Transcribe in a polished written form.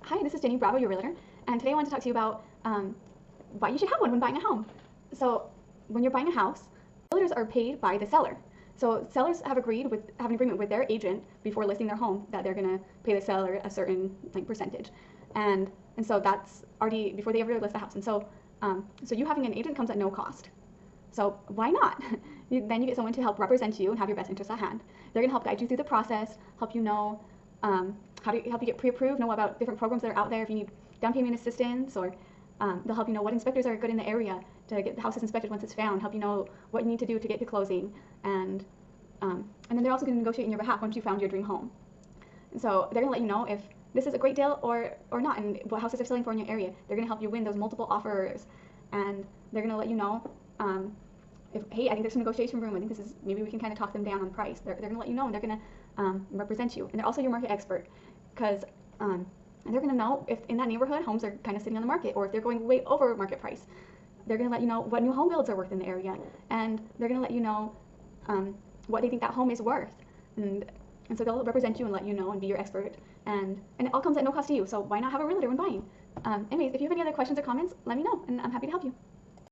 Hi, this is Jenny Bravo, your realtor, and today I want to talk to you about why you should have one when buying a home. So when you're buying a house, realtors are paid by the seller. So sellers have an agreement with their agent before listing their home that they're going to pay the seller a certain percentage, and so that's already before they ever list the house. And so so you having an agent comes at no cost. So why not? Then you get someone to help represent you and have your best interests at hand. They're going to help guide you through the process, help you know how to help you get pre-approved, know about different programs that are out there if you need down payment assistance, or they'll help you know what inspectors are good in the area to get the houses inspected once it's found, help you know what you need to do to get to closing, and then they're also going to negotiate on your behalf once you found your dream home. And so they're going to let you know if this is a great deal or not, and what houses are selling for in your area. They're going to help you win those multiple offers, and they're going to let you know if, hey, I think there's some negotiation room. I think this is, maybe we can kind of talk them down on price. They're going to let you know, and they're going to represent you. And they're also your market expert, because they're going to know if in that neighborhood homes are kind of sitting on the market, or if they're going way over market price. They're going to let you know what new home builds are worth in the area, and they're going to let you know what they think that home is worth. And so they'll represent you and let you know and be your expert. And it all comes at no cost to you. So why not have a realtor when buying? Anyways, if you have any other questions or comments, let me know, and I'm happy to help you.